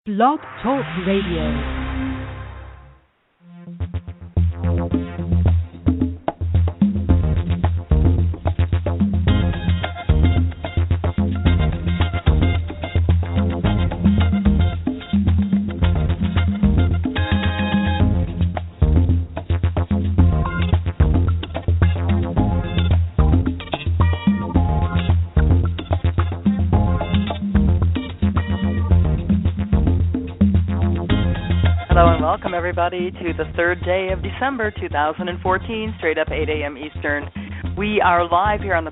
Blog Talk Radio. Everybody to the third day of December 2014, straight up 8 a.m. Eastern. We are live here on the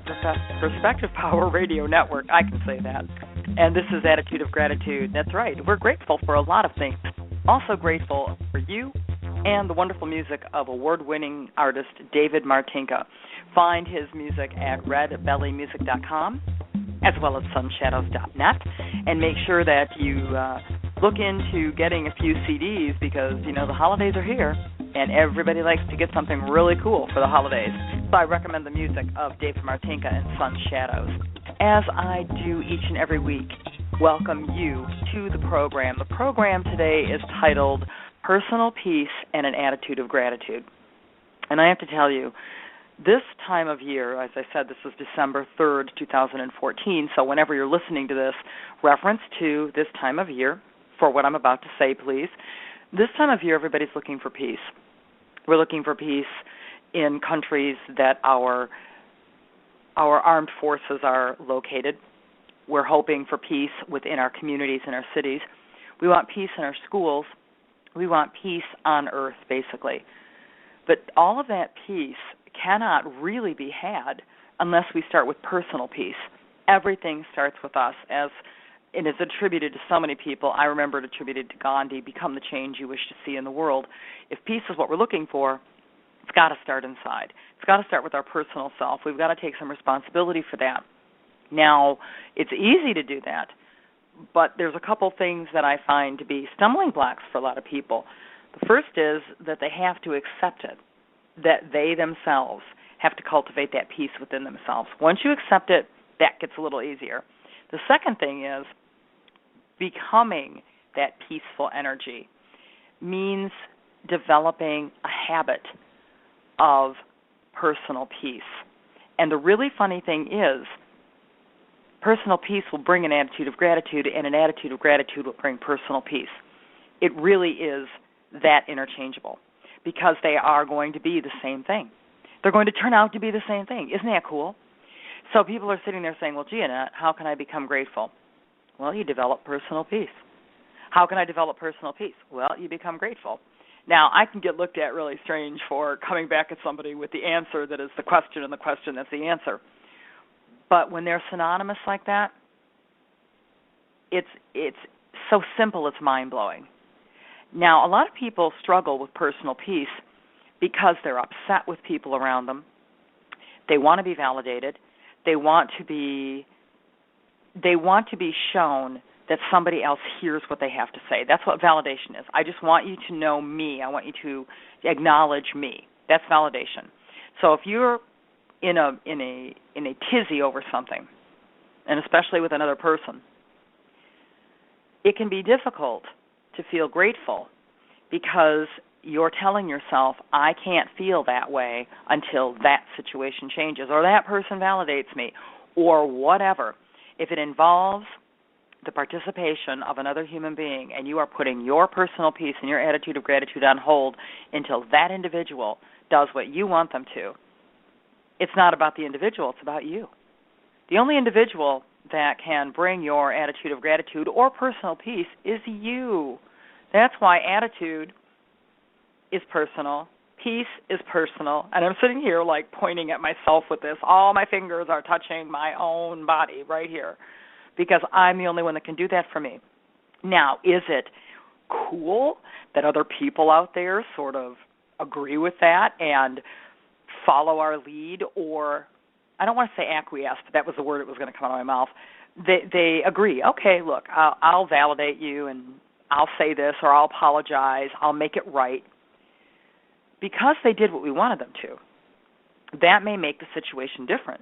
Perspective Power Radio Network. I can say that. And this is Attitude of Gratitude. That's right. We're grateful for a lot of things. Also grateful for you and the wonderful music of award-winning artist David Martinka. Find his music at redbellymusic.com as well as sunshadows.net. And make sure that you look into getting a few CDs because, you know, the holidays are here and everybody likes to get something really cool for the holidays. So I recommend the music of David Martinka and Sun Shadows. As I do each and every week, welcome you to the program. The program today is titled Personal Peace and an Attitude of Gratitude. And I have to tell you, this time of year, as I said, this is December 3rd, 2014, so whenever you're listening to this, reference to this time of year, for what I'm about to say, please. This time of year, everybody's looking for peace. We're looking for peace in countries that our armed forces are located. We're hoping for peace within our communities and our cities. We want peace in our schools. We want peace on earth, basically. But all of that peace cannot really be had unless we start with personal peace. Everything starts with us, as it is attributed to so many people. I remember it attributed to Gandhi, become the change you wish to see in the world. If peace is what we're looking for, it's got to start inside. It's got to start with our personal self. We've got to take some responsibility for that. Now, it's easy to do that, but there's a couple things that I find to be stumbling blocks for a lot of people. The first is that they have to accept it, that they themselves have to cultivate that peace within themselves. Once you accept it, that gets a little easier. The second thing is becoming that peaceful energy means developing a habit of personal peace. And the really funny thing is, personal peace will bring an attitude of gratitude, and an attitude of gratitude will bring personal peace. It really is that interchangeable because they are going to be the same thing. They're going to turn out to be the same thing. Isn't that cool? So people are sitting there saying, well, gee, Annette, how can I become grateful? Well, you develop personal peace. How can I develop personal peace? Well, you become grateful. Now, I can get looked at really strange for coming back at somebody with the answer that is the question and the question that's the answer. But when they're synonymous like that, it's so simple it's mind-blowing. Now, a lot of people struggle with personal peace because they're upset with people around them. They want to be validated. They want to be shown that somebody else hears what they have to say. That's what validation is. I just want you to know me. I want you to acknowledge me. That's validation. So if you're in a tizzy over something, and especially with another person, it can be difficult to feel grateful because you're telling yourself, I can't feel that way until that situation changes, or that person validates me, or whatever. If it involves the participation of another human being and you are putting your personal peace and your attitude of gratitude on hold until that individual does what you want them to, it's not about the individual, it's about you. The only individual that can bring your attitude of gratitude or personal peace is you. That's why attitude is personal, peace is personal, and I'm sitting here like pointing at myself with this. All my fingers are touching my own body right here because I'm the only one that can do that for me. Now, is it cool that other people out there sort of agree with that and follow our lead, or I don't want to say acquiesce, but that was the word that was going to come out of my mouth. They agree. Okay, look, I'll validate you and I'll say this, or I'll apologize, I'll make it right. Because they did what we wanted them to, that may make the situation different.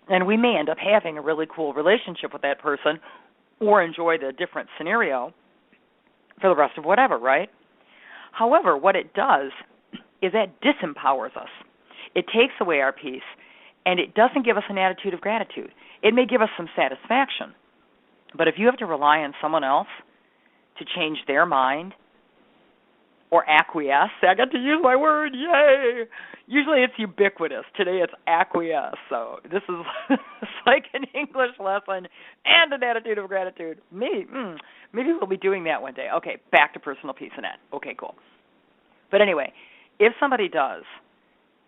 And we may end up having a really cool relationship with that person or enjoy the different scenario for the rest of whatever, right? However, what it does is that disempowers us. It takes away our peace, and it doesn't give us an attitude of gratitude. It may give us some satisfaction, but if you have to rely on someone else to change their mind or acquiesce, I got to use my word, yay! Usually it's ubiquitous. Today it's acquiesce. So this is it's like an English lesson and an attitude of gratitude. Maybe we'll be doing that one day. Okay, back to personal peace, Annette. Okay, cool. But anyway, if somebody does,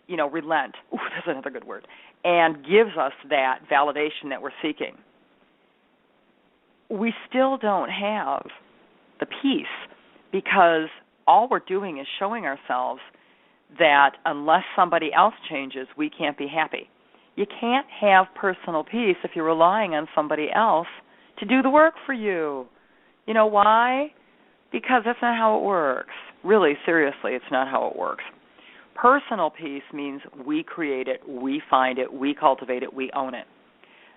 relent, that's another good word, and gives us that validation that we're seeking, we still don't have the peace, because all we're doing is showing ourselves that unless somebody else changes, we can't be happy. You can't have personal peace if you're relying on somebody else to do the work for you. You know why? Because that's not how it works. Really, seriously, it's not how it works. Personal peace means we create it, we find it, we cultivate it, we own it.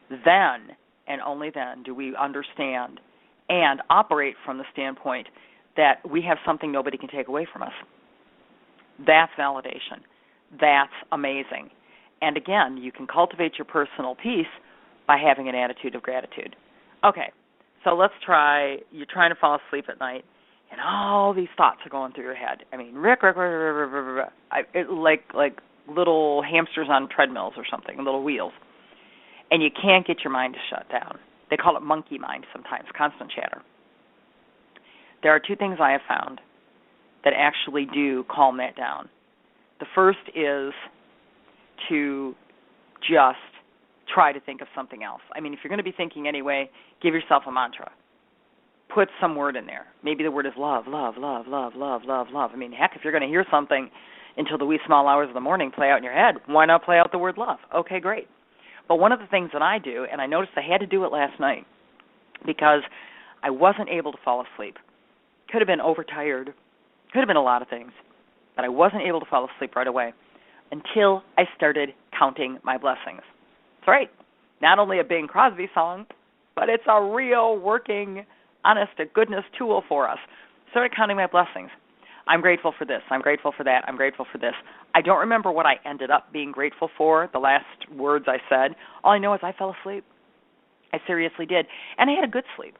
Then, and only then, do we understand and operate from the standpoint that we have something nobody can take away from us. That's validation. That's amazing. And again, you can cultivate your personal peace by having an attitude of gratitude. Okay, so let's try, you're trying to fall asleep at night, and all these thoughts are going through your head. I mean, like little hamsters on treadmills or something, little wheels. And you can't get your mind to shut down. They call it monkey mind sometimes, constant chatter. There are two things I have found that actually do calm that down. The first is to just try to think of something else. I mean, if you're going to be thinking anyway, give yourself a mantra. Put some word in there. Maybe the word is love, love, love, love, love, love, love. I mean, heck, if you're going to hear something until the wee small hours of the morning play out in your head, why not play out the word love? Okay, great. But one of the things that I do, and I noticed I had to do it last night because I wasn't able to fall asleep. Could have been overtired. Could have been a lot of things. But I wasn't able to fall asleep right away until I started counting my blessings. That's right. Not only a Bing Crosby song, but it's a real working, honest-to-goodness tool for us. Started counting my blessings. I'm grateful for this. I'm grateful for that. I'm grateful for this. I don't remember what I ended up being grateful for, the last words I said. All I know is I fell asleep. I seriously did. And I had a good sleep.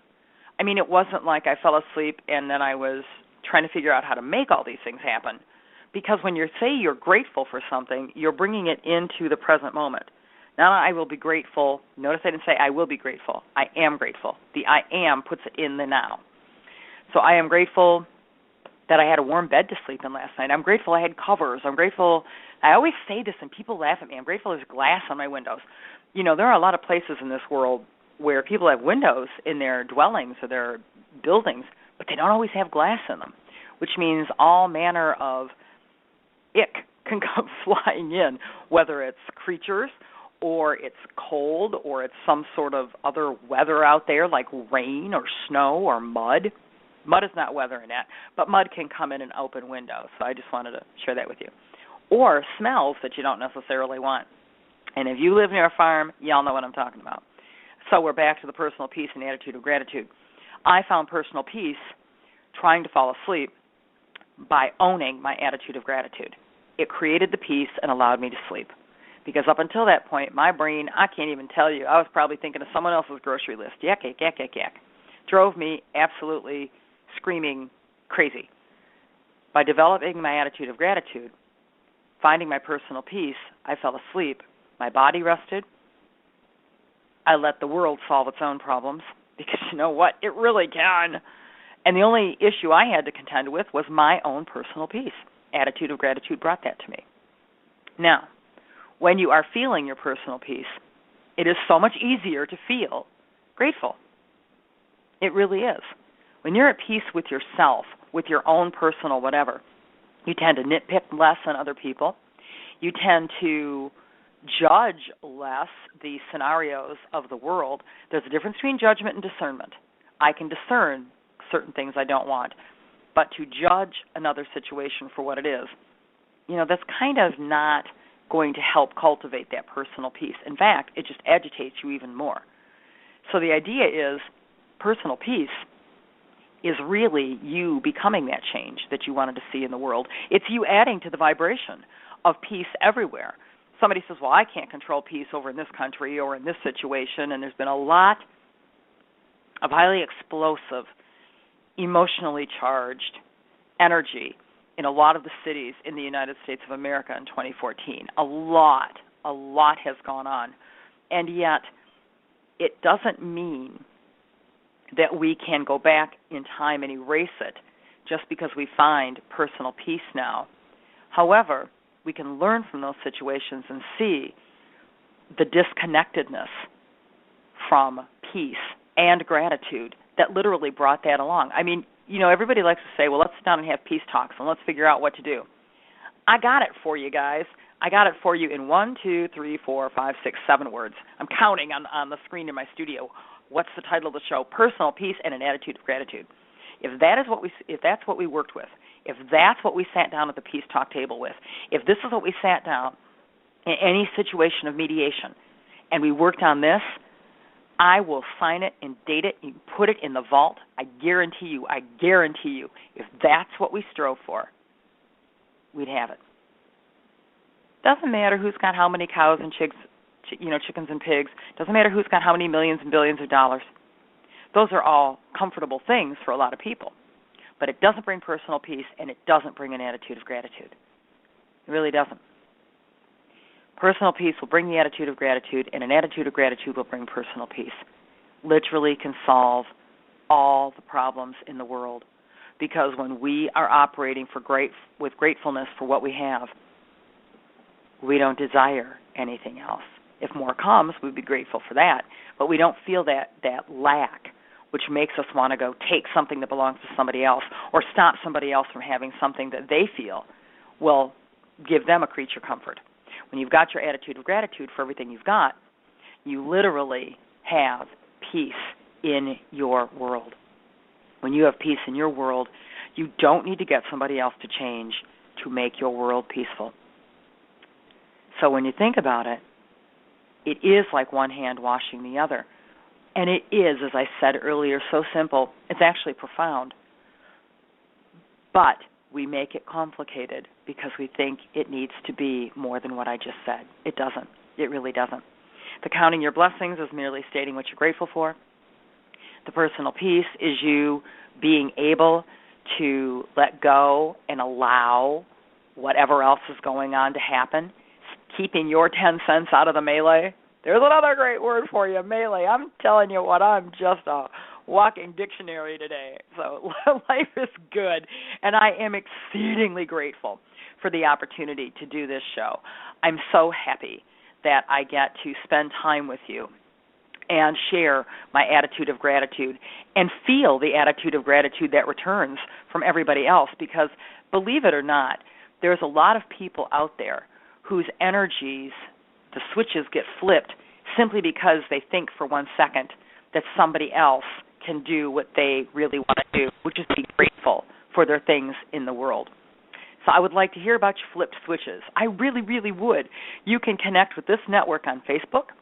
I mean, it wasn't like I fell asleep and then I was trying to figure out how to make all these things happen. Because when you say you're grateful for something, you're bringing it into the present moment. Now I will be grateful. Notice I didn't say I will be grateful. I am grateful. The I am puts it in the now. So I am grateful that I had a warm bed to sleep in last night. I'm grateful I had covers. I'm grateful. I always say this and people laugh at me. I'm grateful there's glass on my windows. You know, there are a lot of places in this world where people have windows in their dwellings or their buildings, but they don't always have glass in them, which means all manner of ick can come flying in, whether it's creatures or it's cold or it's some sort of other weather out there like rain or snow or mud. Mud is not weather, Annette, but mud can come in an open window, so I just wanted to share that with you. Or smells that you don't necessarily want. And if you live near a farm, y'all know what I'm talking about. So we're back to the personal peace and attitude of gratitude. I found personal peace trying to fall asleep by owning my attitude of gratitude. It created the peace and allowed me to sleep. Because up until that point, my brain, I can't even tell you, I was probably thinking of someone else's grocery list. Yak, yak, yak, yak, yak. Drove me absolutely screaming crazy. By developing my attitude of gratitude, finding my personal peace, I fell asleep. My body rested. I let the world solve its own problems, because you know what? It really can. And the only issue I had to contend with was my own personal peace. Attitude of gratitude brought that to me. Now, when you are feeling your personal peace, it is so much easier to feel grateful. It really is. When you're at peace with yourself, with your own personal whatever, you tend to nitpick less than other people. You tend to judge less the scenarios of the world. There's a difference between judgment and discernment. I can discern certain things I don't want, but to judge another situation for what it is, you know, that's kind of not going to help cultivate that personal peace. In fact, it just agitates you even more. So the idea is personal peace is really you becoming that change that you wanted to see in the world. It's you adding to the vibration of peace everywhere. Somebody says, well, I can't control peace over in this country or in this situation, and there's been a lot of highly explosive, emotionally charged energy in a lot of the cities in the United States of America in 2014. A lot has gone on. And yet, it doesn't mean that we can go back in time and erase it just because we find personal peace now. However, we can learn from those situations and see the disconnectedness from peace and gratitude that literally brought that along. I mean, everybody likes to say, well, let's sit down and have peace talks and let's figure out what to do. I got it for you guys. I got it for you in 1, 2, 3, 4, 5, 6, 7 words. I'm counting on the screen in my studio. What's the title of the show? Personal peace and an attitude of gratitude. If that's what we worked with, if that's what we sat down at the peace talk table with, if this is what we sat down in any situation of mediation and we worked on this, I will sign it and date it and put it in the vault. I guarantee you, if that's what we strove for, we'd have it. Doesn't matter who's got how many cows and chickens and pigs. Doesn't matter who's got how many millions and billions of dollars. Those are all comfortable things for a lot of people. But it doesn't bring personal peace, and it doesn't bring an attitude of gratitude. It really doesn't. Personal peace will bring the attitude of gratitude, and an attitude of gratitude will bring personal peace. Literally can solve all the problems in the world. Because when we are operating with gratefulness for what we have, we don't desire anything else. If more comes, we'd be grateful for that. But we don't feel that lack, which makes us want to go take something that belongs to somebody else or stop somebody else from having something that they feel will give them a creature comfort. When you've got your attitude of gratitude for everything you've got, you literally have peace in your world. When you have peace in your world, you don't need to get somebody else to change to make your world peaceful. So when you think about it, it is like one hand washing the other. And it is, as I said earlier, so simple. It's actually profound. But we make it complicated because we think it needs to be more than what I just said. It doesn't. It really doesn't. The counting your blessings is merely stating what you're grateful for. The personal peace is you being able to let go and allow whatever else is going on to happen, keeping your 10 cents out of the melee. There's another great word for you, melee. I'm telling you what, I'm just a walking dictionary today. So life is good, and I am exceedingly grateful for the opportunity to do this show. I'm so happy that I get to spend time with you and share my attitude of gratitude and feel the attitude of gratitude that returns from everybody else, because believe it or not, there's a lot of people out there whose energies, the switches get flipped simply because they think for 1 second that somebody else can do what they really want to do, which is be grateful for their things in the world. So I would like to hear about your flipped switches. I really, really would. You can connect with this network on Facebook.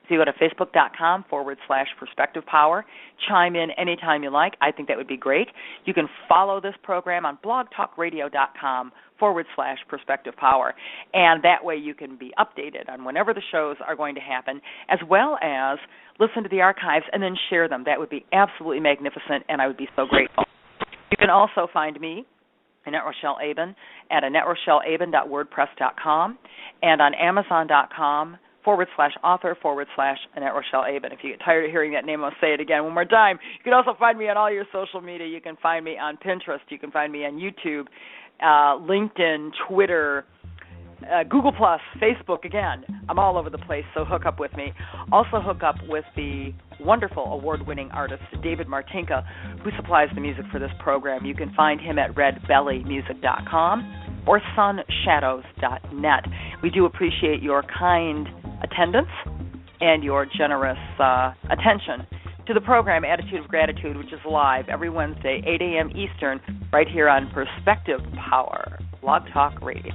So you go to facebook.com/Perspective Power. Chime in anytime you like. I think that would be great. You can follow this program on blogtalkradio.com/Perspective Power. And that way you can be updated on whenever the shows are going to happen, as well as listen to the archives and then share them. That would be absolutely magnificent, and I would be so grateful. You can also find me, Annette Rochelle Aben, at AnnetteRochelleAben.wordpress.com and on Amazon.com/author/Annette Rochelle Aben. If you get tired of hearing that name, I'll say it again one more time. You can also find me on all your social media. You can find me on Pinterest. You can find me on YouTube, LinkedIn, Twitter, Google+, Facebook. Again, I'm all over the place, so hook up with me. Also hook up with the wonderful award-winning artist David Martinka, who supplies the music for this program. You can find him at redbellymusic.com or sunshadows.net. We do appreciate your kind attendance and your generous attention to the program Attitude of Gratitude, which is live every Wednesday, 8 a.m. Eastern, right here on Perspective Power, Blog Talk Radio.